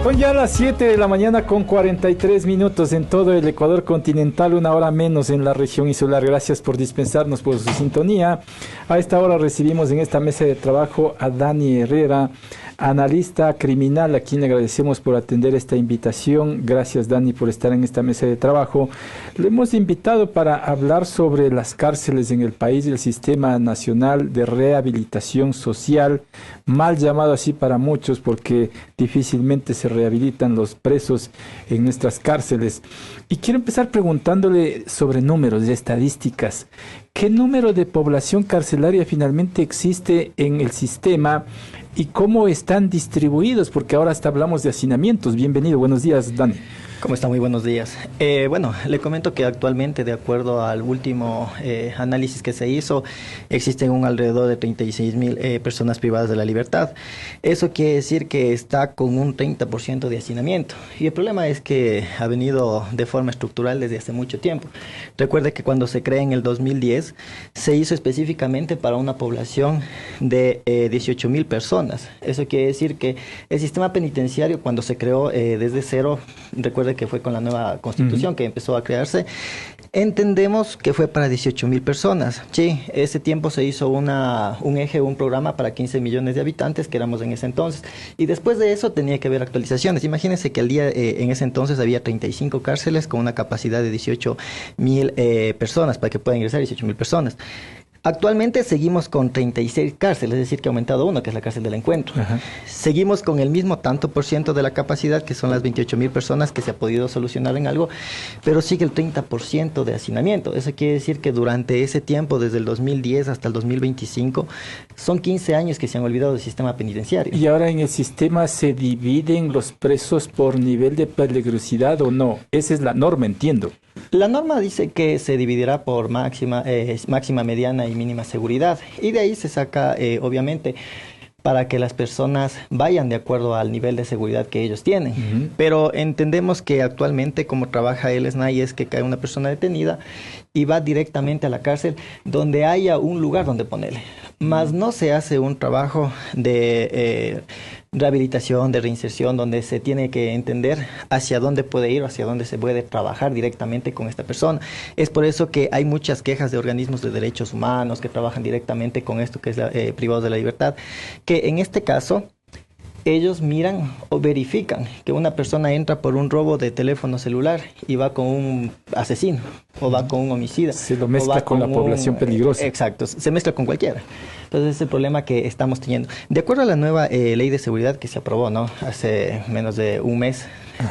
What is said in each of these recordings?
Son ya las 7 de la mañana con 43 minutos en todo el Ecuador continental, una hora menos en la región insular. Gracias por dispensarnos por su sintonía. A esta hora recibimos en esta mesa de trabajo a Dani Herrera, analista criminal, a quien le agradecemos por atender esta invitación. Gracias, Dani, por estar en esta mesa de trabajo. Lo hemos invitado para hablar sobre las cárceles en el país y el Sistema Nacional de Rehabilitación Social, mal llamado así para muchos porque difícilmente se rehabilitan los presos en nuestras cárceles. Y quiero empezar preguntándole sobre números y estadísticas. ¿Qué número de población carcelaria finalmente existe en el sistema y cómo están distribuidos? Porque ahora hasta hablamos de hacinamientos. Bienvenido, buenos días, Dani. ¿Cómo está? Muy buenos días. Bueno, le comento que actualmente, de acuerdo al último análisis que se hizo, existen alrededor de 36,000 personas privadas de la libertad. Eso quiere decir que está con un 30% de hacinamiento. Y el problema es que ha venido de forma estructural desde hace mucho tiempo. Recuerde que cuando se crea en el 2010, se hizo específicamente para una población de 18,000 personas. Eso quiere decir que el sistema penitenciario, cuando se creó desde cero, recuerde que fue con la nueva constitución que empezó a crearse, entendemos que fue para 18,000 personas. Sí, ese tiempo se hizo un programa para 15 millones de habitantes, que éramos en ese entonces, y después de eso tenía que haber actualizaciones. Imagínense que en ese entonces había 35 cárceles con una capacidad de 18,000 personas, para que puedan ingresar 18,000 personas. Actualmente seguimos con 36 cárceles, es decir, que ha aumentado uno, que es la cárcel del Encuentro. Ajá. Seguimos con el mismo tanto por ciento de la capacidad, que son las 28,000 personas, que se ha podido solucionar en algo, pero sigue el 30% de hacinamiento. Eso quiere decir que durante ese tiempo, desde el 2010 hasta el 2025, son 15 años que se han olvidado del sistema penitenciario. ¿Y ahora en el sistema se dividen los presos por nivel de peligrosidad o no? Esa es la norma, entiendo. La norma dice que se dividirá por máxima, mediana y mínima seguridad, y de ahí se saca, obviamente, para que las personas vayan de acuerdo al nivel de seguridad que ellos tienen. Pero entendemos que actualmente, como trabaja el SNAI, es que cae una persona detenida y va directamente a la cárcel donde haya un lugar donde ponerle. Más no se hace un trabajo de rehabilitación, de reinserción, donde se tiene que entender hacia dónde puede ir o hacia dónde se puede trabajar directamente con esta persona. Es por eso que hay muchas quejas de organismos de derechos humanos que trabajan directamente con esto que es privados de la libertad, que en este caso ellos miran o verifican que una persona entra por un robo de teléfono celular y va con un asesino o va con un homicida. Se lo mezcla con la población peligrosa. Exacto, se mezcla con cualquiera. Entonces, es el problema que estamos teniendo. De acuerdo a la nueva ley de seguridad que se aprobó, ¿no?, hace menos de un mes,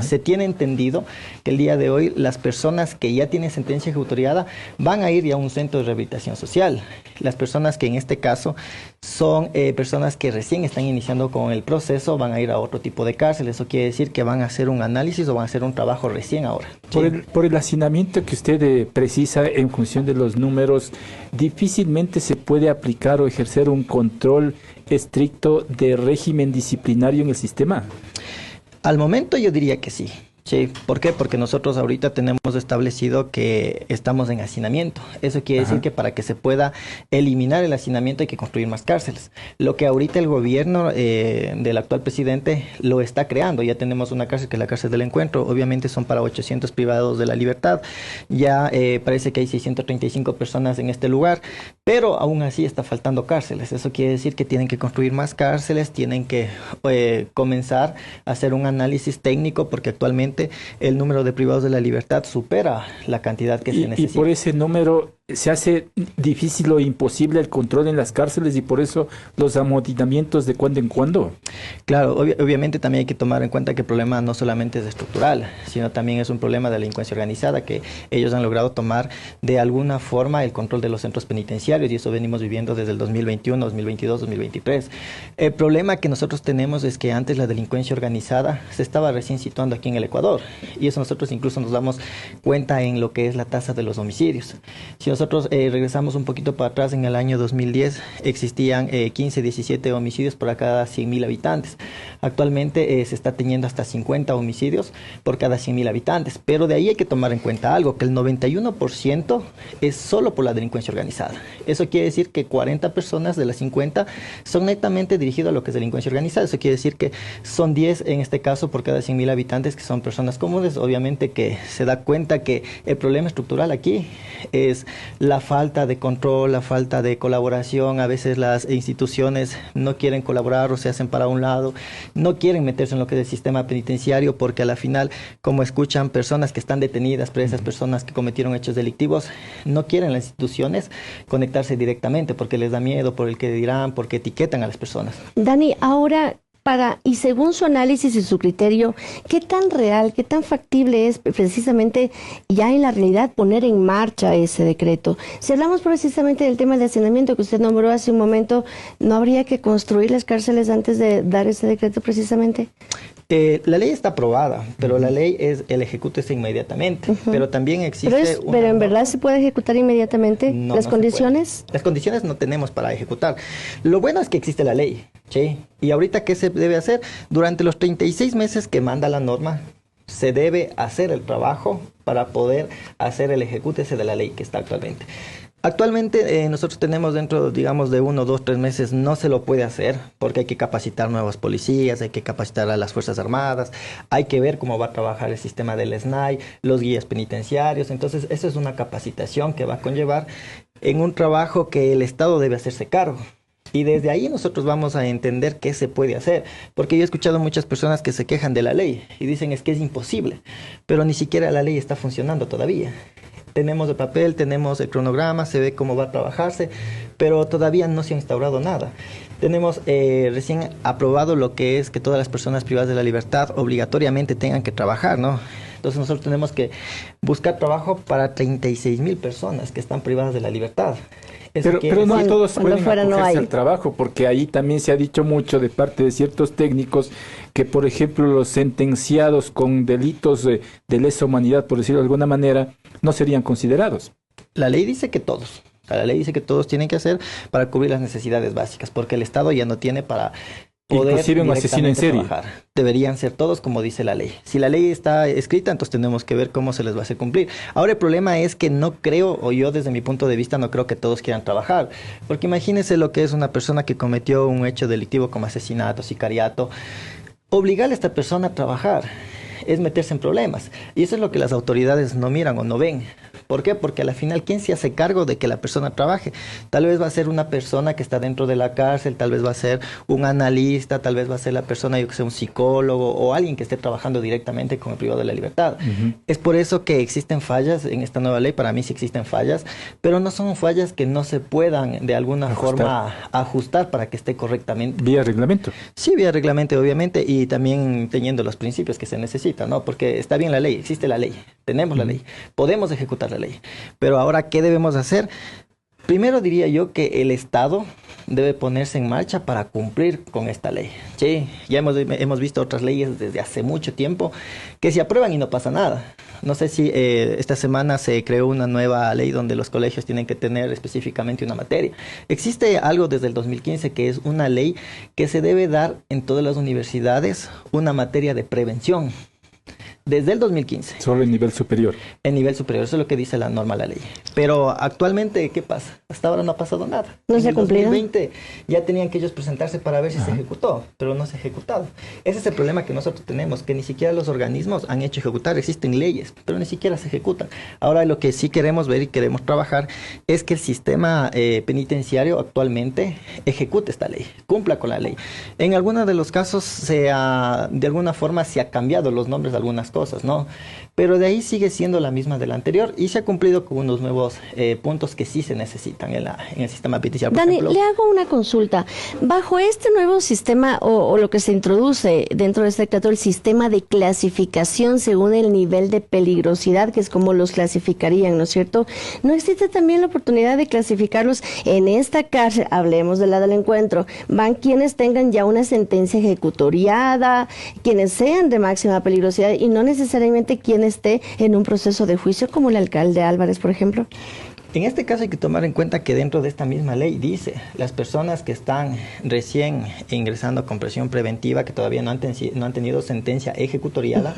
se tiene entendido que el día de hoy las personas que ya tienen sentencia ejecutoriada van a ir ya a un centro de rehabilitación social. Las personas que en este caso son personas que recién están iniciando con el proceso van a ir a otro tipo de cárcel. Eso quiere decir que van a hacer un análisis o van a hacer un trabajo recién ahora. Por el hacinamiento que usted precisa en función de los números, difícilmente se puede aplicar o ejercer un control estricto de régimen disciplinario en el sistema. Al momento yo diría que sí. Sí, ¿por qué? Porque nosotros ahorita tenemos establecido que estamos en hacinamiento. Eso quiere decir que para que se pueda eliminar el hacinamiento hay que construir más cárceles. Lo que ahorita el gobierno del actual presidente lo está creando. Ya tenemos una cárcel que es la cárcel del Encuentro. Obviamente son para 800 privados de la libertad. Ya parece que hay 635 personas en este lugar, pero aún así está faltando cárceles. Eso quiere decir que tienen que construir más cárceles, tienen que comenzar a hacer un análisis técnico, porque actualmente el número de privados de la libertad supera la cantidad que se necesita. Y por ese número se hace difícil o imposible el control en las cárceles, y por eso los amotinamientos de cuando en cuando. Claro, obviamente también hay que tomar en cuenta que el problema no solamente es estructural, sino también es un problema de delincuencia organizada, que ellos han logrado tomar de alguna forma el control de los centros penitenciarios, y eso venimos viviendo desde el 2021, 2022, 2023. El problema que nosotros tenemos es que antes la delincuencia organizada se estaba recién situando aquí en el Ecuador, y eso nosotros incluso nos damos cuenta en lo que es la tasa de los homicidios. Si nosotros regresamos un poquito para atrás, en el año 2010 existían 15, 17 homicidios por cada 100.000 habitantes. Actualmente se está teniendo hasta 50 homicidios por cada 100.000 habitantes, pero de ahí hay que tomar en cuenta algo, que el 91% es solo por la delincuencia organizada. Eso quiere decir que 40 personas de las 50 son netamente dirigidas a lo que es delincuencia organizada. Eso quiere decir que son 10 en este caso por cada 100.000 habitantes que son personas comunes. Obviamente que se da cuenta que el problema estructural aquí es la falta de control, la falta de colaboración. A veces las instituciones no quieren colaborar o se hacen para un lado, no quieren meterse en lo que es el sistema penitenciario, porque a la final, como escuchan personas que están detenidas, presas, personas que cometieron hechos delictivos, no quieren las instituciones conectarse directamente porque les da miedo, por el que dirán, porque etiquetan a las personas. Dani, ahora, y según su análisis y su criterio, ¿qué tan real, qué tan factible es precisamente ya en la realidad poner en marcha ese decreto? Si hablamos precisamente del tema de hacinamiento que usted nombró hace un momento, ¿no habría que construir las cárceles antes de dar ese decreto precisamente? La ley está aprobada, pero la ley es el ejecútese inmediatamente. Pero también existe pero en verdad se puede ejecutar inmediatamente. No, ¿las condiciones? Las condiciones no tenemos para ejecutar. Lo bueno es que existe la ley, ¿sí? Y ahorita, ¿qué se debe hacer? Durante los 36 meses que manda la norma, se debe hacer el trabajo para poder hacer el ejecútese de la ley que está actualmente. Actualmente nosotros tenemos dentro, digamos, de 1, 2, 3 meses, no se lo puede hacer porque hay que capacitar nuevos policías, hay que capacitar a las Fuerzas Armadas, hay que ver cómo va a trabajar el sistema del SNAI, los guías penitenciarios. Entonces, eso es una capacitación que va a conllevar en un trabajo que el Estado debe hacerse cargo. Y desde ahí nosotros vamos a entender qué se puede hacer, porque yo he escuchado muchas personas que se quejan de la ley y dicen es que es imposible, pero ni siquiera la ley está funcionando todavía. Tenemos el papel, tenemos el cronograma, se ve cómo va a trabajarse, pero todavía no se ha instaurado nada. Tenemos recién aprobado lo que es que todas las personas privadas de la libertad obligatoriamente tengan que trabajar, ¿no? Entonces nosotros tenemos que buscar trabajo para 36.000 personas que están privadas de la libertad. Pero no todos pueden acogerse al trabajo, porque ahí también se ha dicho mucho de parte de ciertos técnicos que, por ejemplo, los sentenciados con delitos de lesa humanidad, por decirlo de alguna manera, no serían considerados. La ley dice que todos. La ley dice que todos tienen que hacer para cubrir las necesidades básicas, porque el Estado ya no tiene para poder inclusive un asesino en serie trabajar. Deberían ser todos como dice la ley. Si la ley está escrita, entonces tenemos que ver cómo se les va a hacer cumplir. Ahora el problema es que no creo, o yo desde mi punto de vista no creo que todos quieran trabajar, porque imagínense lo que es una persona que cometió un hecho delictivo como asesinato, sicariato. Obligar a esta persona a trabajar es meterse en problemas, y eso es lo que las autoridades no miran o no ven. ¿Por qué? Porque a la final, ¿quién se hace cargo de que la persona trabaje? Tal vez va a ser una persona que está dentro de la cárcel, tal vez va a ser un analista, tal vez va a ser la persona, yo que sé, un psicólogo o alguien que esté trabajando directamente con el privado de la libertad. Es por eso que existen fallas en esta nueva ley. Para mí sí existen fallas, pero no son fallas que no se puedan de alguna forma ajustar para que esté correctamente. ¿Vía reglamento? Sí, vía reglamento, obviamente, y también teniendo los principios que se necesitan, ¿no? Porque está bien la ley, existe la ley, tenemos la ley, podemos ejecutar la ley. Pero ahora, ¿qué debemos hacer? Primero diría yo que el Estado debe ponerse en marcha para cumplir con esta ley. Sí, ya hemos visto otras leyes desde hace mucho tiempo que se aprueban y no pasa nada. No sé si esta semana se creó una nueva ley donde los colegios tienen que tener específicamente una materia. Existe algo desde el 2015 que es una ley que se debe dar en todas las universidades, una materia de prevención. Desde el 2015. Solo en nivel superior. En nivel superior, eso es lo que dice la norma, la ley. Pero actualmente, ¿qué pasa? Hasta ahora no ha pasado nada. ¿No se ha cumplido? En el 2020 ya tenían que ellos presentarse para ver si se ejecutó, pero no se ha ejecutado. Ese es el problema que nosotros tenemos, que ni siquiera los organismos han hecho ejecutar. Existen leyes, pero ni siquiera se ejecutan. Ahora lo que sí queremos ver y queremos trabajar es que el sistema penitenciario actualmente ejecute esta ley, cumpla con la ley. En algunos de los casos de alguna forma se ha cambiado los nombres de algunas cosas, ¿no? Pero de ahí sigue siendo la misma de la anterior y se ha cumplido con unos nuevos puntos que sí se necesitan en el sistema penitenciario. Dani, le hago una consulta. Bajo este nuevo sistema o lo que se introduce dentro de este decreto, el sistema de clasificación según el nivel de peligrosidad, que es como los clasificarían, ¿no es cierto? ¿No existe también la oportunidad de clasificarlos en esta cárcel? Hablemos de la del encuentro. Van quienes tengan ya una sentencia ejecutoriada, quienes sean de máxima peligrosidad y no necesariamente quien esté en un proceso de juicio, como el alcalde Álvarez, por ejemplo. En este caso hay que tomar en cuenta que dentro de esta misma ley dice, las personas que están recién ingresando con prisión preventiva, que todavía no han tenido sentencia ejecutoriada,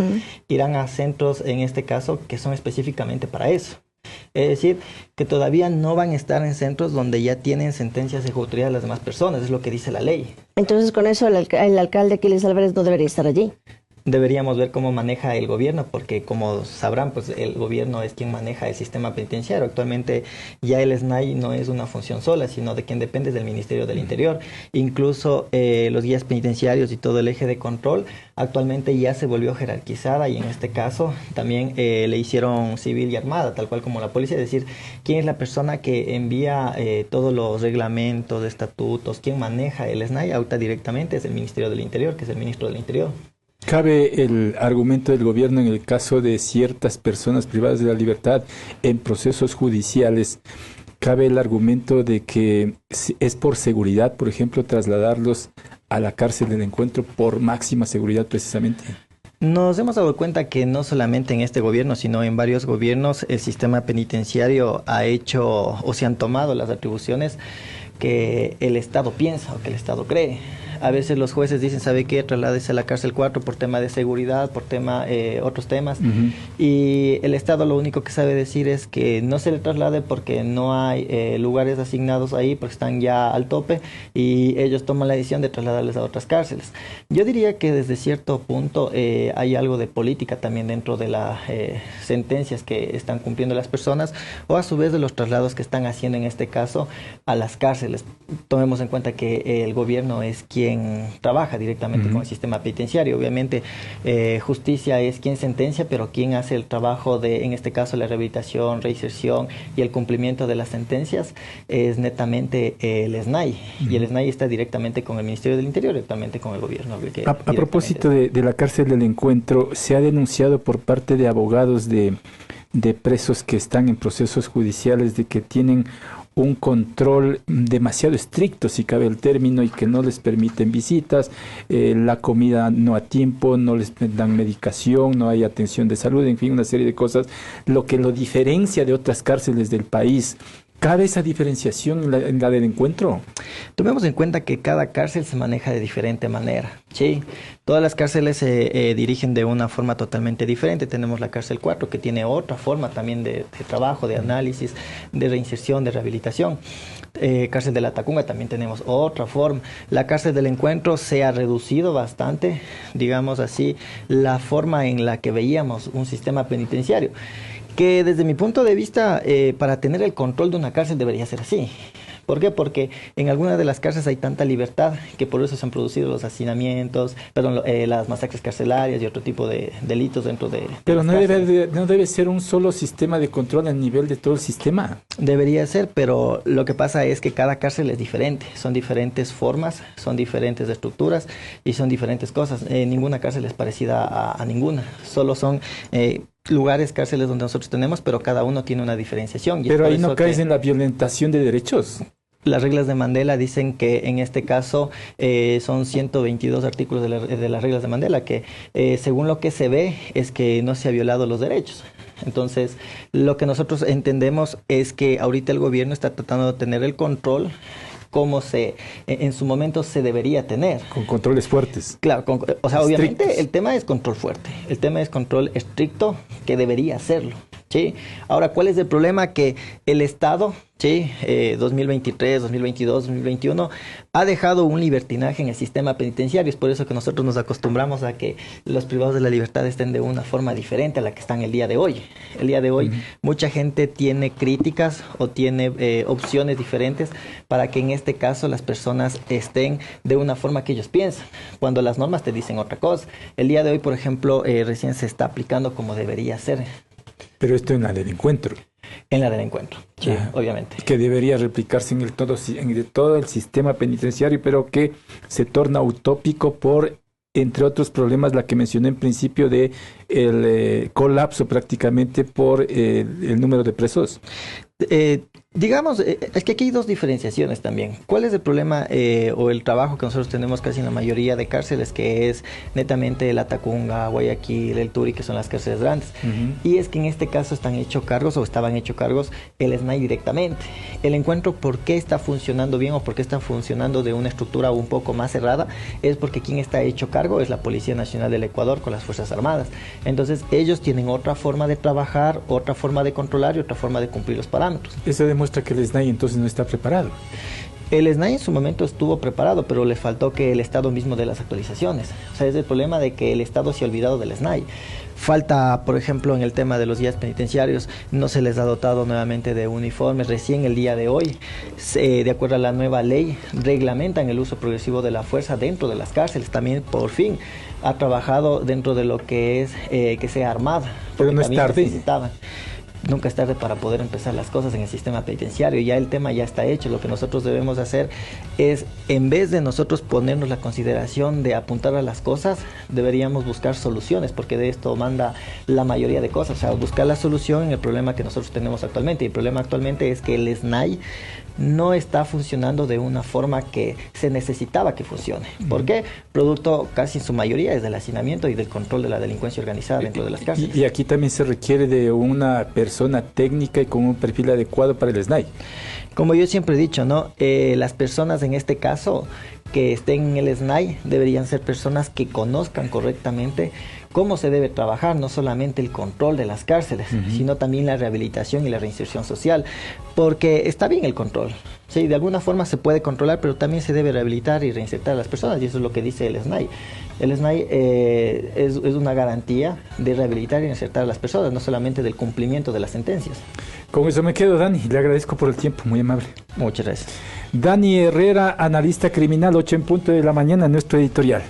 irán a centros, en este caso, que son específicamente para eso. Es decir, que todavía no van a estar en centros donde ya tienen sentencias ejecutoriadas las demás personas, es lo que dice la ley. Entonces, con eso, el alcalde Aquiles Álvarez no debería estar allí. Deberíamos ver cómo maneja el gobierno, porque como sabrán, pues el gobierno es quien maneja el sistema penitenciario. Actualmente ya el SNAI no es una función sola, sino de quien depende del Ministerio del Interior. Incluso los guías penitenciarios y todo el eje de control actualmente ya se volvió jerarquizada, y en este caso también le hicieron civil y armada, tal cual como la policía. Es decir, quién es la persona que envía todos los reglamentos, estatutos, quién maneja el SNAI ahorita directamente es el Ministerio del Interior, que es el ministro del Interior. ¿Cabe el argumento del gobierno en el caso de ciertas personas privadas de la libertad en procesos judiciales? ¿Cabe el argumento de que es por seguridad, por ejemplo, trasladarlos a la cárcel del Encuentro por máxima seguridad precisamente? Nos hemos dado cuenta que no solamente en este gobierno, sino en varios gobiernos, el sistema penitenciario ha hecho o se han tomado las atribuciones que el Estado piensa o que el Estado cree. A veces los jueces dicen, ¿sabe qué? Trasládese a la cárcel 4 por tema de seguridad, por otros temas. Y el Estado lo único que sabe decir es que no se le traslade porque no hay lugares asignados ahí, porque están ya al tope, y ellos toman la decisión de trasladarles a otras cárceles. Yo diría que desde cierto punto hay algo de política también dentro de las sentencias que están cumpliendo las personas, o a su vez de los traslados que están haciendo en este caso a las cárceles. Tomemos en cuenta que el gobierno es quien trabaja directamente con el sistema penitenciario. Obviamente justicia es quien sentencia, pero quien hace el trabajo de, en este caso, la rehabilitación, reinserción y el cumplimiento de las sentencias es netamente el SNAI. Y el SNAI está directamente con el Ministerio del Interior, directamente con el gobierno. A propósito de la cárcel del Encuentro, se ha denunciado por parte de abogados de presos que están en procesos judiciales de que tienen un control demasiado estricto, si cabe el término, y que no les permiten visitas, la comida no a tiempo, no les dan medicación, no hay atención de salud, en fin, una serie de cosas, lo que lo diferencia de otras cárceles del país. ¿Cabe esa diferenciación en la del Encuentro? Tomemos en cuenta que cada cárcel se maneja de diferente manera, ¿sí? Todas las cárceles se dirigen de una forma totalmente diferente. Tenemos la cárcel 4, que tiene otra forma también de trabajo, de análisis, de reinserción, de rehabilitación. Cárcel de la Tacunga también tenemos otra forma. La cárcel del Encuentro se ha reducido bastante, digamos así, la forma en la que veíamos un sistema penitenciario, que desde mi punto de vista, para tener el control de una cárcel debería ser así. ¿Por qué? Porque en algunas de las cárceles hay tanta libertad que por eso se han producido los hacinamientos, las masacres carcelarias y otro tipo de delitos dentro de... Pero no debe ser un solo sistema de control a nivel de todo el sistema. Debería ser, pero lo que pasa es que cada cárcel es diferente. Son diferentes formas, son diferentes estructuras y son diferentes cosas. Ninguna cárcel es parecida a ninguna. Solo son... lugares, cárceles donde nosotros tenemos, pero cada uno tiene una diferenciación. Pero ahí no caes en la violentación de derechos. Las reglas de Mandela dicen que en este caso son 122 artículos de las reglas de Mandela, que según lo que se ve es que no se ha violado los derechos. Entonces, lo que nosotros entendemos es que ahorita el gobierno está tratando de tener el control como en su momento se debería tener. Con controles fuertes. Claro, o sea, obviamente el tema es control fuerte, el tema es control estricto, que debería hacerlo, ¿sí? Ahora, ¿cuál es el problema? Que el Estado, ¿sí? 2023, 2022, 2021, ha dejado un libertinaje en el sistema penitenciario. Es por eso que nosotros nos acostumbramos a que los privados de la libertad estén de una forma diferente a la que están el día de hoy. El día de hoy, mucha gente tiene críticas o tiene opciones diferentes para que en este caso las personas estén de una forma que ellos piensan, cuando las normas te dicen otra cosa. El día de hoy, por ejemplo, recién se está aplicando como debería ser. Pero esto en la del Encuentro. En la del Encuentro, sí, obviamente. Que debería replicarse en todo el sistema penitenciario, pero que se torna utópico por, entre otros problemas, la que mencioné en principio de el colapso prácticamente por el número de presos. Digamos, es que aquí hay dos diferenciaciones también. ¿Cuál es el problema o el trabajo que nosotros tenemos casi en la mayoría de cárceles, que es netamente la Tacunga, Guayaquil, el Turi, que son las cárceles grandes? Y es que en este caso están hechos cargos o estaban hechos cargos el SNAI directamente. El encuentro, ¿por qué está funcionando bien o por qué está funcionando de una estructura un poco más cerrada? Es porque quien está hecho cargo es la Policía Nacional del Ecuador con las Fuerzas Armadas. Entonces ellos tienen otra forma de trabajar, otra forma de controlar y otra forma de cumplir los parámetros. Eso demuestra que el SNAI entonces no está preparado. El SNAI en su momento estuvo preparado, pero le faltó que el Estado mismo dé las actualizaciones. O sea, es el problema de que el Estado se ha olvidado del SNAI. Falta, por ejemplo, en el tema de los guías penitenciarios, no se les ha dotado nuevamente de uniformes. Recién el día de hoy, de acuerdo a la nueva ley, reglamentan el uso progresivo de la fuerza dentro de las cárceles. También, por fin, ha trabajado dentro de lo que es que sea armada. Pero no es tarde. Nunca es tarde para poder empezar las cosas en el sistema penitenciario. Ya el tema ya está hecho. Lo que nosotros debemos hacer es, en vez de nosotros ponernos la consideración de apuntar a las cosas, deberíamos buscar soluciones, porque de esto manda la mayoría de cosas. O sea, buscar la solución en el problema que nosotros tenemos actualmente. Y el problema actualmente es que el SNAI no está funcionando de una forma que se necesitaba que funcione. ¿Por qué? Producto casi en su mayoría es del hacinamiento y del control de la delincuencia organizada dentro de las cárceles. Y aquí también se requiere de una persona técnica y con un perfil adecuado para el SNAI. Como yo siempre he dicho, ¿no? Las personas en este caso que estén en el SNAI deberían ser personas que conozcan correctamente cómo se debe trabajar, no solamente el control de las cárceles, sino también la rehabilitación y la reinserción social, porque está bien el control, sí, de alguna forma se puede controlar, pero también se debe rehabilitar y reinsertar a las personas, y eso es lo que dice el SNAI. El SNAI es una garantía de rehabilitar y reinsertar a las personas, no solamente del cumplimiento de las sentencias. Con eso me quedo, Dani, le agradezco por el tiempo, muy amable. Muchas gracias. Dani Herrera, analista criminal, 8 en punto de la mañana, nuestro editorial.